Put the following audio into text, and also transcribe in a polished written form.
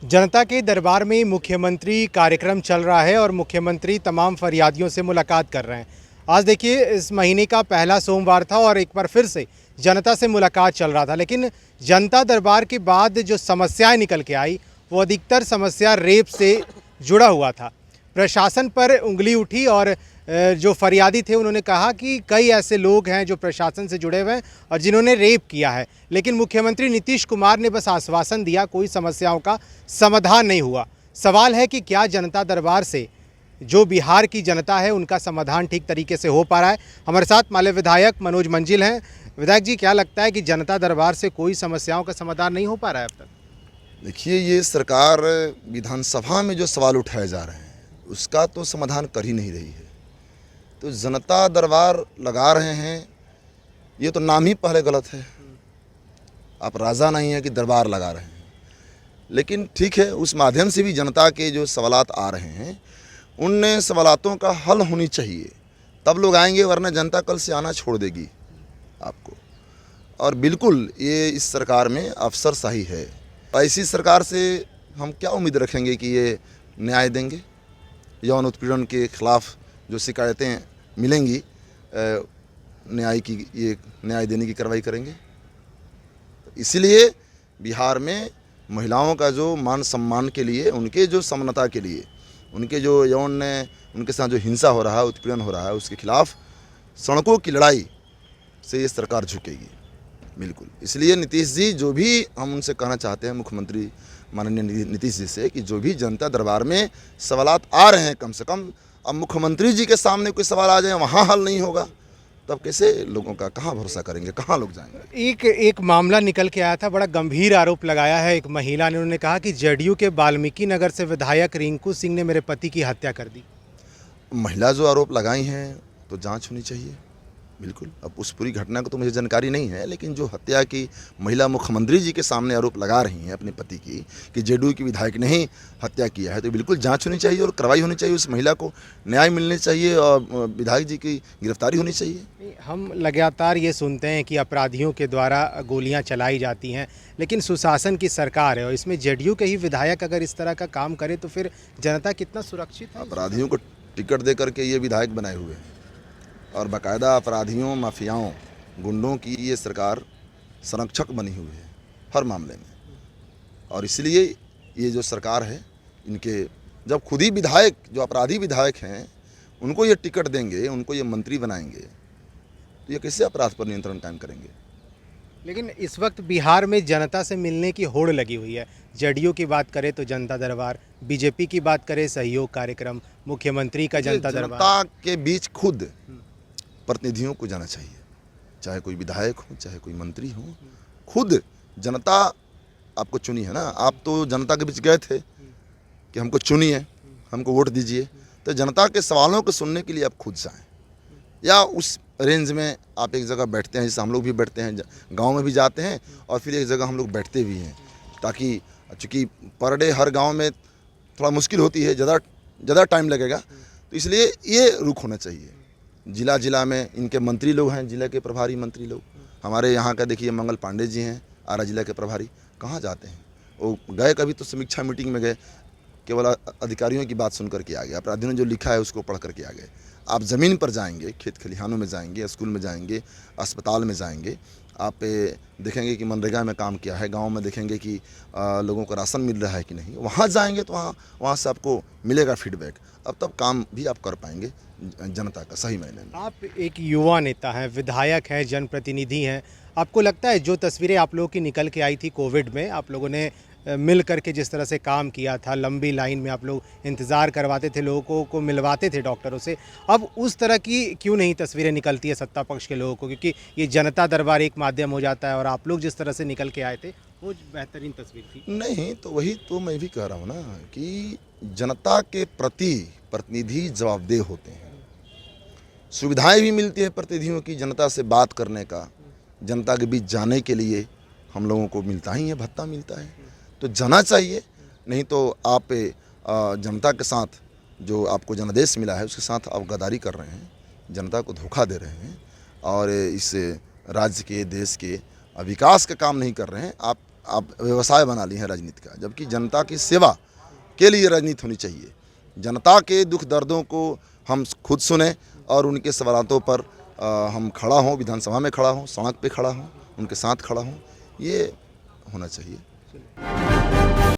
जनता के दरबार में मुख्यमंत्री कार्यक्रम चल रहा है और मुख्यमंत्री तमाम फरियादियों से मुलाकात कर रहे हैं। आज देखिए, इस महीने का पहला सोमवार था और एक बार फिर से जनता से मुलाकात चल रहा था, लेकिन जनता दरबार के बाद जो समस्याएं निकल के आई वो अधिकतर समस्या रेप से जुड़ा हुआ था। प्रशासन पर उंगली उठी और जो फरियादी थे उन्होंने कहा कि कई ऐसे लोग हैं जो प्रशासन से जुड़े हुए हैं और जिन्होंने रेप किया है, लेकिन मुख्यमंत्री नीतीश कुमार ने बस आश्वासन दिया, कोई समस्याओं का समाधान नहीं हुआ। सवाल है कि क्या जनता दरबार से जो बिहार की जनता है उनका समाधान ठीक तरीके से हो पा रहा है। हमारे साथ माननीय विधायक मनोज मंजिल हैं। विधायक जी, क्या लगता है कि जनता दरबार से कोई समस्याओं का समाधान नहीं हो पा रहा है अब तक? देखिए, ये सरकार विधानसभा में जो सवाल उठाए जा रहे हैं उसका तो समाधान कर ही नहीं रही है। तो जनता दरबार लगा रहे हैं, ये तो नाम ही पहले गलत है। आप राजा नहीं है कि दरबार लगा रहे हैं। लेकिन ठीक है, उस माध्यम से भी जनता के जो सवालात आ रहे हैं उन सवालातों का हल होनी चाहिए, तब लोग आएंगे, वरना जनता कल से आना छोड़ देगी आपको। और बिल्कुल ये इस सरकार में अफसरशाही है। ऐसी सरकार से हम क्या उम्मीद रखेंगे कि ये न्याय देंगे? यौन उत्पीड़न के खिलाफ जो शिकायतें मिलेंगी, न्याय की ये न्याय देने की कार्रवाई करेंगे। इसलिए बिहार में महिलाओं का जो मान सम्मान के लिए, उनके जो समानता के लिए, उनके जो यौन उनके साथ जो हिंसा हो रहा है, उत्पीड़न हो रहा है, उसके खिलाफ सड़कों की लड़ाई से ये सरकार झुकेगी बिल्कुल। इसलिए नीतीश जी, जो भी हम उनसे कहना चाहते हैं, मुख्यमंत्री माननीय नीतीश जी से, कि जो भी जनता दरबार में सवालात आ रहे हैं, कम से कम अब मुख्यमंत्री जी के सामने कोई सवाल आ जाए, वहाँ हल नहीं होगा, तब कैसे लोगों का कहाँ भरोसा करेंगे, कहाँ लोग जाएंगे? एक मामला निकल के आया था, बड़ा गंभीर आरोप लगाया है एक महिला ने। उन्होंने कहा कि जेडीयू के वाल्मीकि नगर से विधायक रिंकू सिंह ने मेरे पति की हत्या कर दी। महिला जो आरोप लगाई हैं तो जांच होनी चाहिए बिल्कुल। अब उस पूरी घटना को तो मुझे जानकारी नहीं है, लेकिन जो हत्या की महिला मुख्यमंत्री जी के सामने आरोप लगा रही हैं अपने पति की कि जेडीयू की विधायक ने ही हत्या किया है, तो बिल्कुल जांच होनी चाहिए और कार्रवाई होनी चाहिए। उस महिला को न्याय मिलना चाहिए और विधायक जी की गिरफ्तारी होनी चाहिए। हम लगातार ये सुनते हैं कि अपराधियों के द्वारा गोलियां चलाई जाती हैं, लेकिन सुशासन की सरकार है और इसमें जेडीयू के ही विधायक अगर इस तरह का काम करे तो फिर जनता कितना सुरक्षित है? अपराधियों को टिकट दे करके ये विधायक बनाए हुए हैं और बाकायदा अपराधियों, माफियाओं, गुंडों की ये सरकार संरक्षक बनी हुई है हर मामले में। और इसलिए ये जो सरकार है, इनके जब खुद ही विधायक, जो अपराधी विधायक हैं, उनको ये टिकट देंगे, उनको ये मंत्री बनाएंगे, तो ये कैसे अपराध पर नियंत्रण कायम करेंगे? लेकिन इस वक्त बिहार में जनता से मिलने की होड़ लगी हुई है। जेडीयू की बात करें तो जनता दरबार, बीजेपी की बात करें सहयोग कार्यक्रम, मुख्यमंत्री का जनता दरबार। जनता के बीच खुद प्रतिनिधियों को जाना चाहिए, चाहे कोई विधायक हो, चाहे कोई मंत्री हो। खुद जनता आपको चुनी है ना, आप तो जनता के बीच गए थे कि हमको चुनिए, हमको वोट दीजिए, तो जनता के सवालों को सुनने के लिए आप खुद जाएं। या उस रेंज में आप एक जगह बैठते हैं, जैसे हम लोग भी बैठते हैं, गांव में भी जाते हैं और फिर एक जगह हम लोग बैठते भी हैं, ताकि चूँकि पर डे हर गाँव में थोड़ा मुश्किल होती है, ज़्यादा टाइम लगेगा, तो इसलिए ये रुख होना चाहिए। जिला जिला में इनके मंत्री लोग हैं, जिला के प्रभारी मंत्री लोग। हमारे यहाँ का देखिए मंगल पांडे जी हैं, आरा जिला के प्रभारी, कहाँ जाते हैं? वो गए कभी तो समीक्षा मीटिंग में गए, केवल अधिकारियों की बात सुन करके आ गए, अपराधियों ने जो लिखा है उसको पढ़ करके आ गए। आप ज़मीन पर जाएंगे, खेत खलिहानों में जाएंगे, स्कूल में जाएंगे, अस्पताल में जाएंगे, आप देखेंगे कि मनरेगा में काम किया है, गांव में देखेंगे कि लोगों को राशन मिल रहा है कि नहीं। वहाँ जाएंगे तो वहाँ से आपको मिलेगा फीडबैक, अब तब काम भी आप कर पाएंगे जनता का सही मायने में। आप एक युवा नेता हैं, विधायक हैं, जनप्रतिनिधि हैं, आपको लगता है जो तस्वीरें आप लोगों की निकल के आई थी कोविड में, आप लोगों ने मिल करके जिस तरह से काम किया था, लंबी लाइन में आप लोग इंतज़ार करवाते थे, लोगों को मिलवाते थे डॉक्टरों से, अब उस तरह की क्यों नहीं तस्वीरें निकलती है सत्ता पक्ष के लोगों को? क्योंकि ये जनता दरबार एक माध्यम हो जाता है और आप लोग जिस तरह से निकल के आए थे वो बेहतरीन तस्वीर थी। नहीं, तो वही तो मैं भी कह रहा हूँ ना कि जनता के प्रति प्रतिनिधि जवाबदेह होते हैं। सुविधाएं भी मिलती है प्रतिनिधियों की, जनता से बात करने का, जनता के बीच जाने के लिए हम लोगों को मिलता ही है, भत्ता मिलता है, तो जाना चाहिए। नहीं तो आप जनता के साथ जो आपको जनादेश मिला है उसके साथ आप गद्दारी कर रहे हैं, जनता को धोखा दे रहे हैं और इस राज्य के, देश के विकास का काम नहीं कर रहे हैं। आप आप व्यवसाय बना ली है राजनीति का, जबकि जनता की सेवा के लिए राजनीति होनी चाहिए। जनता के दुख दर्दों को हम खुद सुने और उनके सवालों पर हम खड़ा हों, विधानसभा में खड़ा हों, सड़क पे खड़ा हों, उनके साथ खड़ा हों, ये होना चाहिए।